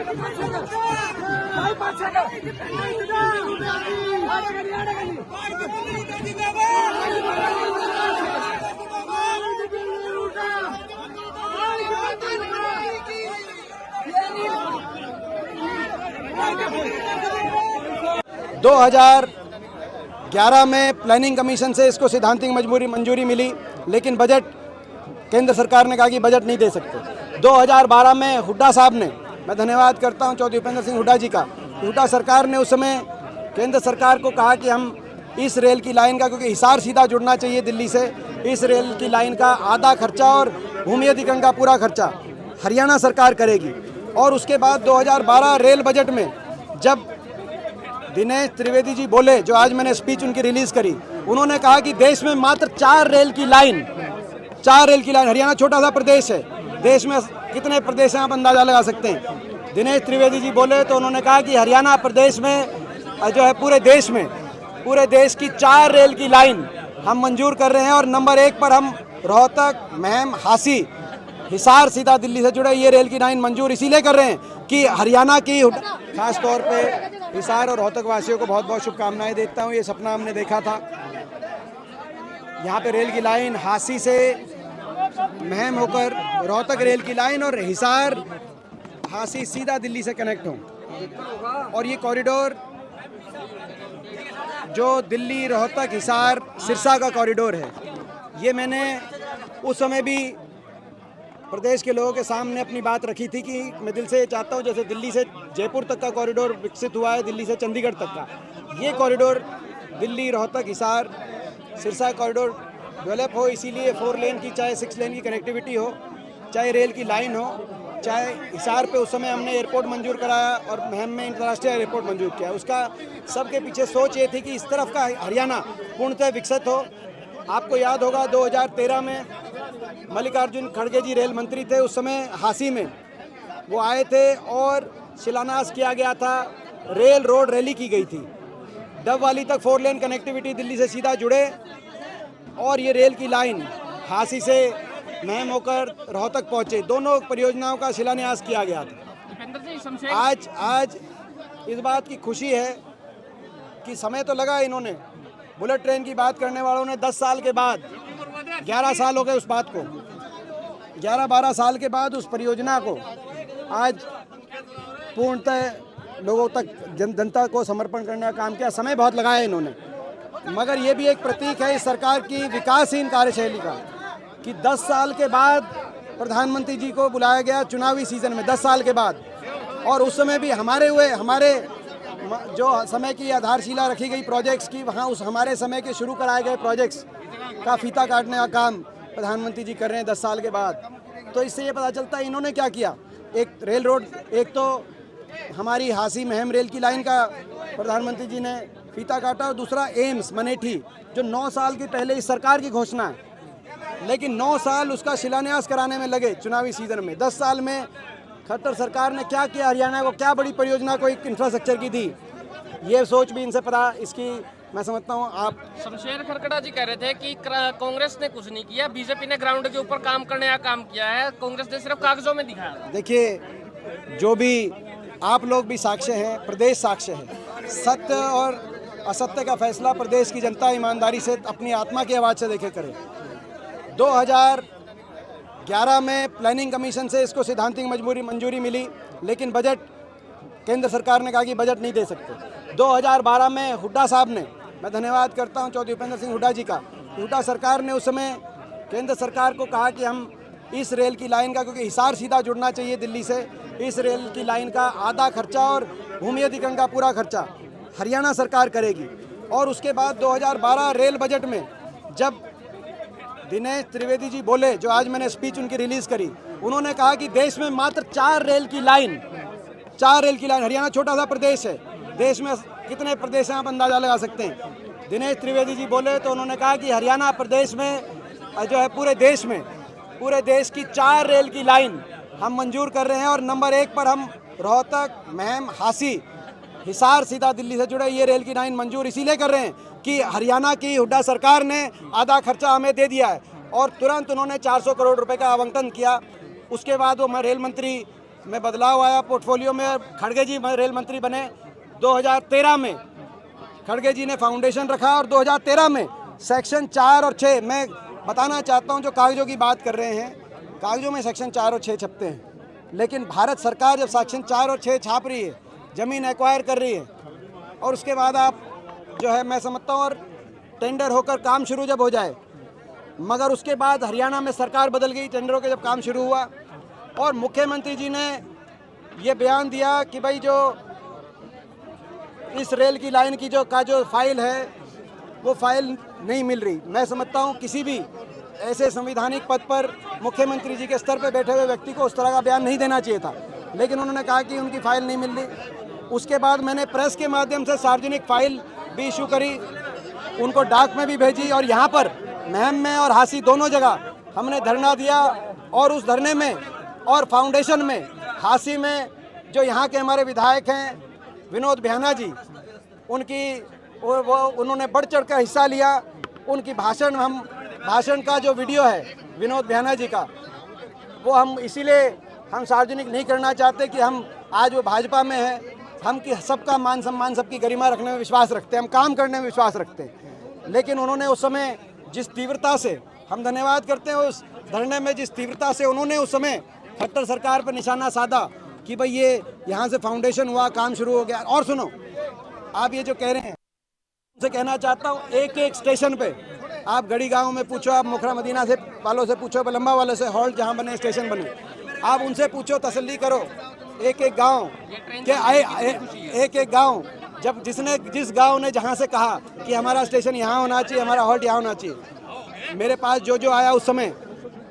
2011 में planning commission से इसको सैद्धांतिक मंजूरी मिली, लेकिन बजट केंद्र सरकार ने कहा कि बजट नहीं दे सकते। 2012 में हुड्डा साहब ने, मैं धन्यवाद करता हूं चौधरी उपेंद्र सिंह हुड्डा जी का, हुड्डा सरकार ने उस समय केंद्र सरकार को कहा कि हम इस रेल की लाइन का, क्योंकि हिसार सीधा जुड़ना चाहिए दिल्ली से, इस रेल की लाइन का आधा खर्चा और भूमि अधिग्रहण का पूरा खर्चा हरियाणा सरकार करेगी। और उसके बाद 2012 रेल बजट में जब दिनेश त्रिवेदी जी बोले, जो आज मैंने स्पीच उनकी रिलीज करी, उन्होंने कहा कि देश में मात्र 4 रेल की लाइन, हरियाणा छोटा सा प्रदेश है, देश में कितने प्रदेश हैं आप अंदाजा लगा सकते हैं। दिनेश त्रिवेदी जी बोले तो उन्होंने कहा कि हरियाणा प्रदेश में जो है पूरे देश की 4 रेल की लाइन हम मंजूर कर रहे हैं। और नंबर 1 पर हम रोहतक, महम, हासी, हिसार सीधा दिल्ली से जुड़े ये रेल की लाइन मंजूर इसीलिए कर रहे हैं कि हरियाणा की, खास तौर पे हिसार और रोहतक वासियों को बहुत बहुत शुभकामनाएं देता हूँ। ये सपना हमने देखा था, यहाँ पे रेल की लाइन हासी से महम होकर रोहतक रेल की लाइन और हिसार हासी सीधा दिल्ली से कनेक्ट हो। और ये कॉरिडोर जो दिल्ली, रोहतक, हिसार, सिरसा का कॉरिडोर है, ये मैंने उस समय भी प्रदेश के लोगों के सामने अपनी बात रखी थी कि मैं दिल से चाहता हूँ, जैसे दिल्ली से जयपुर तक का कॉरिडोर विकसित हुआ है, दिल्ली से चंडीगढ़ तक का, ये corridor Delhi, Rohtak, Hisar, Sirsa corridor develop हो। इसीलिए 4 लेन की, चाहे 6 लेन की कनेक्टिविटी हो, चाहे रेल की लाइन हो, चाहे हिसार पे उस समय हमने एयरपोर्ट मंजूर कराया और महम में इंटरराष्ट्रीय एयरपोर्ट मंजूर किया। उसका सबके पीछे सोच ये थी कि इस तरफ का हरियाणा पूर्णतः विकसित हो। आपको याद होगा 2013 में मल्लिकार्जुन खड़गे जी रेल मंत्री थे, उस समय हासी में वो आए थे और शिलान्यास किया गया था, रेल रोड रैली की गई थी, डबवाली तक 4 लेन कनेक्टिविटी दिल्ली से सीधा जुड़े और ये रेल की लाइन हासी से महम होकर रोहतक पहुंचे। दोनों परियोजनाओं का शिलान्यास किया गया था। आज इस बात की खुशी है कि समय तो लगा, इन्होंने बुलेट ट्रेन की बात करने वालों ने 10 साल के बाद, 11 साल हो गए उस बात को, 11-12 साल के बाद उस परियोजना को आज पूर्णतः लोगों तक, जनता को समर्पण करने का काम किया। समय बहुत लगाया इन्होंने, मगर ये भी एक प्रतीक है इस सरकार की विकासहीन कार्यशैली का कि 10 साल के बाद प्रधानमंत्री जी को बुलाया गया चुनावी सीजन में, 10 साल के बाद, और उस समय भी हमारे जो समय की आधारशिला रखी गई प्रोजेक्ट्स की, वहाँ उस हमारे समय के शुरू कराए गए प्रोजेक्ट्स का फीता काटने का काम प्रधानमंत्री जी कर रहे हैं 10 साल के बाद। तो इससे ये पता चलता है इन्होंने क्या किया। एक रेल रोड, एक तो हमारी हासी महम रेल की लाइन का प्रधानमंत्री जी ने फीता काटा, और दूसरा एम्स मनेठी, जो 9 साल की पहले इस सरकार की घोषणा है, लेकिन 9 साल उसका शिलान्यास कराने में लगे चुनावी सीजन में। 10 साल में खट्टर सरकार ने क्या किया, हरियाणा को क्या बड़ी परियोजना को एक इंफ्रास्ट्रक्चर की दी, ये सोच भी इनसे पता, इसकी मैं समझता हूँ। आप शमशेर खरकड़ा जी कह रहे थे कि कांग्रेस ने कुछ नहीं किया, बीजेपी ने ग्राउंड के ऊपर काम करने का काम किया है, कांग्रेस ने सिर्फ कागजों में दिखाया। देखिए, जो भी आप लोग भी साक्ष्य हैं, प्रदेश साक्ष्य है, सत्य और असत्य का फैसला प्रदेश की जनता ईमानदारी से अपनी आत्मा की आवाज़ से देखे करे। 2011 में प्लानिंग कमीशन से इसको सैद्धांतिक मंजूरी मिली, लेकिन बजट केंद्र सरकार ने कहा कि बजट नहीं दे सकते। 2012 में हुड्डा साहब ने, मैं धन्यवाद करता हूं चौधरी उपेंद्र सिंह हुड्डा जी का, हुड्डा सरकार ने उस समय केंद्र सरकार को कहा कि हम इस रेल की लाइन का, क्योंकि हिसार सीधा जुड़ना चाहिए दिल्ली से, इस रेल की लाइन का आधा खर्चा और भूमि अधिग्रहण का पूरा खर्चा हरियाणा सरकार करेगी। और उसके बाद 2012 रेल बजट में जब दिनेश त्रिवेदी जी बोले, जो आज मैंने स्पीच उनकी रिलीज करी, उन्होंने कहा कि देश में मात्र 4 रेल की लाइन, हरियाणा छोटा सा प्रदेश है, देश में कितने प्रदेश हैं आप अंदाजा लगा सकते हैं। दिनेश त्रिवेदी जी बोले तो उन्होंने कहा कि हरियाणा प्रदेश में जो है पूरे देश की 4 रेल की लाइन हम मंजूर कर रहे हैं। और नंबर 1 पर हम रोहतक, महम, हासी, हिसार सीधा दिल्ली से जुड़े ये रेल की लाइन मंजूर इसीलिए कर रहे हैं कि हरियाणा की हुड्डा सरकार ने आधा खर्चा हमें दे दिया है और तुरंत उन्होंने 400 करोड़ रुपए का आवंटन किया। उसके बाद वो रेल मंत्री में बदलाव आया पोर्टफोलियो में। खड़गे जी रेल मंत्री बने 2013 में, खड़गे जी ने फाउंडेशन रखा और 2013 में सेक्शन 4 और 6, मैं बताना चाहता हूं, जो कागजों की बात कर रहे हैं, कागजों में सेक्शन 4 और 6 छपते हैं, लेकिन भारत सरकार जब सेक्शन 4 और 6 छाप रही है, ज़मीन एक्वायर कर रही है, और उसके बाद आप जो है, मैं समझता हूँ, और टेंडर होकर काम शुरू जब हो जाए, मगर उसके बाद हरियाणा में सरकार बदल गई, टेंडरों के जब काम शुरू हुआ, और मुख्यमंत्री जी ने ये बयान दिया कि भाई जो इस रेल की लाइन की जो फाइल है वो फाइल नहीं मिल रही। मैं समझता हूँ किसी भी ऐसे संवैधानिक पद पर मुख्यमंत्री जी के स्तर पर बैठे हुए व्यक्ति को उस तरह का बयान नहीं देना चाहिए था, लेकिन उन्होंने कहा कि उनकी फाइल नहीं मिल रही। उसके बाद मैंने प्रेस के माध्यम से सार्वजनिक फाइल भी इशू करी, उनको डाक में भी भेजी, और यहाँ पर महम में और हासी दोनों जगह हमने धरना दिया। और उस धरने में और फाउंडेशन में, हासी में जो यहाँ के हमारे विधायक हैं विनोद बिहाना जी, उन्होंने बढ़ चढ़ कर हिस्सा लिया। उनकी भाषण का जो वीडियो है विनोद बिहाना जी का, वो हम इसीलिए हम सार्वजनिक नहीं करना चाहते कि हम आज वो भाजपा में है, हम कि सबका मान सम्मान, सबकी गरिमा रखने में विश्वास रखते हैं, हम काम करने में विश्वास रखते हैं। लेकिन उन्होंने उस समय जिस तीव्रता से, हम धन्यवाद करते हैं उस धरने में, जिस तीव्रता से उन्होंने उस समय खट्टर सरकार पर निशाना साधा कि भाई ये यहाँ से फाउंडेशन हुआ, काम शुरू हो गया। और सुनो, आप ये जो कह रहे हैं, उनसे कहना चाहता हूँ, एक एक स्टेशन पे आप गढ़ी गांव में पूछो, आप मोखरा मदीना से वालों से पूछो, बलम्बा वालों से, हॉल्ट जहाँ बने, स्टेशन बने, आप उनसे पूछो, तसल्ली करो। एक एक गांव के एक एक गांव, जब जिस गांव ने जहां से कहा कि हमारा स्टेशन यहाँ होना चाहिए, हमारा हॉल्ट यहाँ होना चाहिए, मेरे पास जो आया उस समय,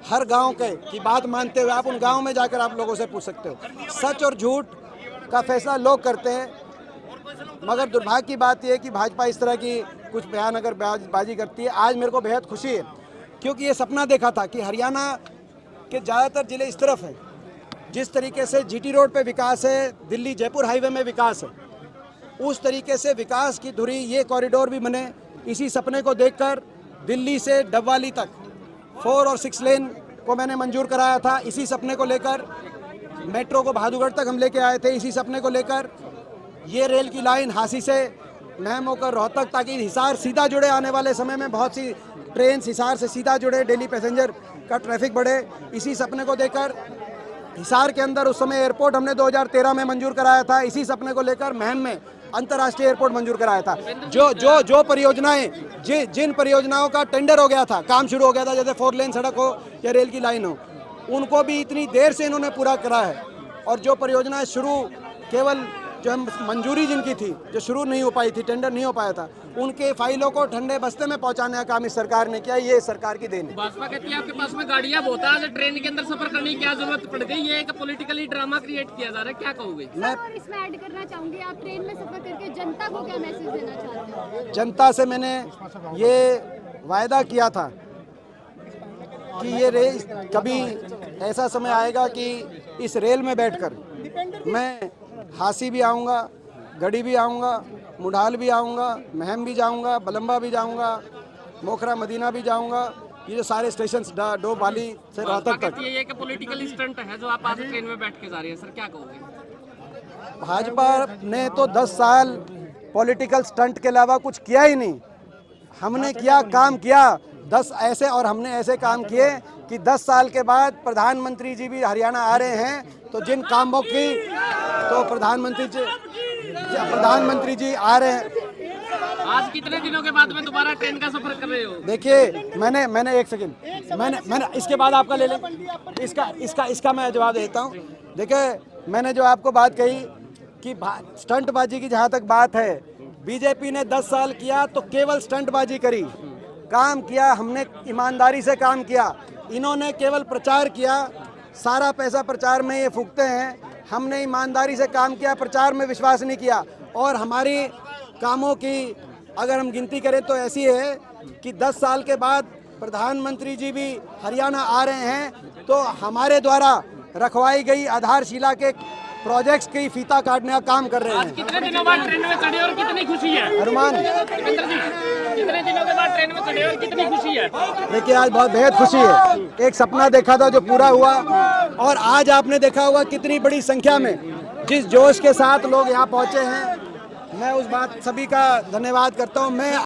हर गांव की बात मानते हुए आप उन गांव में जाकर आप लोगों से पूछ सकते हो। सच और झूठ का फैसला लोग करते हैं, मगर दुर्भाग्य की बात यह है कि भाजपा इस तरह की कुछ बयान अगर बाजी करती है। आज मेरे को बेहद खुशी है, क्योंकि ये सपना देखा था कि हरियाणा के ज़्यादातर ज़िले इस तरफ हैं, जिस तरीके से जीटी रोड पे विकास है, दिल्ली जयपुर हाईवे में विकास है, उस तरीके से विकास की धुरी ये कॉरिडोर भी बने। इसी सपने को देखकर दिल्ली से डबवाली तक 4 और 6 लेन को मैंने मंजूर कराया था। इसी सपने को लेकर मेट्रो को बहादुरगढ़ तक हम लेके आए थे। इसी सपने को लेकर ये रेल की लाइन हासी से महम होकर रोहतक, ताकि हिसार सीधा जुड़े, आने वाले समय में बहुत सी ट्रेन हिसार से सीधा जुड़े, डेली पैसेंजर का ट्रैफिक बढ़े। इसी सपने को देकर हिसार के अंदर उस समय एयरपोर्ट हमने 2013 में मंजूर कराया था। इसी सपने को लेकर महम में अंतर्राष्ट्रीय एयरपोर्ट मंजूर कराया था। जो परियोजनाएं, जिन परियोजनाओं का टेंडर हो गया था, काम शुरू हो गया था, जैसे 4 लेन सड़क हो या रेल की लाइन हो, उनको भी इतनी देर से इन्होंने पूरा करा है। और जो परियोजनाएं शुरू केवल जो मंजूरी जिनकी थी, जो शुरू नहीं हो पाई थी, टेंडर नहीं हो पाया था, उनके फाइलों को ठंडे बस्ते में पहुंचाने का काम इस सरकार ने किया। ये सरकार की देन है। भाजपा कहती है आपके पास में गाड़ियां बहुत है, आज ट्रेन के अंदर सफर करने की क्या जरूरत पड़ गई? ये एक पॉलिटिकली ड्रामा क्रिएट किया जा रहा है, क्या कहोगे? मैं इसमें ऐड करना चाहूंगी, आप ट्रेन में सफर करके जनता को क्या मैसेज देना चाहते हैं? जनता से मैंने ये वायदा किया था कि ये रेल, कभी ऐसा समय आएगा कि इस रेल में बैठकर मैं हासी भी आऊँगा, गढ़ी भी आऊँगा, मुढाल भी आऊँगा, महम भी जाऊँगा, बलम्बा भी जाऊँगा, मोखरा मदीना भी जाऊँगा। ये जो सारे स्टेशन डोबाली से रोहतक तक। ये एक पॉलिटिकल स्टंट है जो आप आज ट्रेन में बैठ के जा रही है, सर क्या कहोगे? भाजपा ने तो 10 साल पॉलिटिकल स्टंट के अलावा कुछ किया ही नहीं। हमने किया, काम किया 10 ऐसे, और हमने ऐसे काम किए कि 10 साल के बाद प्रधानमंत्री जी भी हरियाणा आ रहे हैं, तो जिन कामों की तो प्रधानमंत्री जी आ रहे हैं। आज कितने दिनों के बाद में दोबारा ट्रेन का सफर कर रहे हो? देखिए, मैंने एक सेकंड, मैंने इसके बाद आपका ले लें, इसका मैं जवाब देता हूँ। देखिए, मैंने जो आपको बात कही कि स्टंटबाजी की जहाँ तक बात है, बीजेपी ने 10 साल किया तो केवल स्टंटबाजी करी, काम किया हमने ईमानदारी से काम किया। इन्होंने केवल प्रचार किया, सारा पैसा प्रचार में ये फूकते हैं। हमने ईमानदारी से काम किया, प्रचार में विश्वास नहीं किया। और हमारी कामों की अगर हम गिनती करें तो ऐसी है कि 10 साल के बाद प्रधानमंत्री जी भी हरियाणा आ रहे हैं, तो हमारे द्वारा रखवाई गई आधारशिला के प्रोजेक्ट्स की फीता काटने का काम कर रहे हैं। कितने दिनों बाद ट्रेन में चढ़े और कितनी खुशी है? हनुमान, कितने दिनों के बाद ट्रेन में चढ़े और कितनी खुशी है? देखिए, आज बहुत बेहद खुशी है। एक सपना देखा था जो पूरा हुआ। और आज आपने देखा होगा कितनी बड़ी संख्या में जिस जोश के साथ लोग यहाँ पहुँचे हैं, मैं उस बात सभी का धन्यवाद करता हूँ। मैं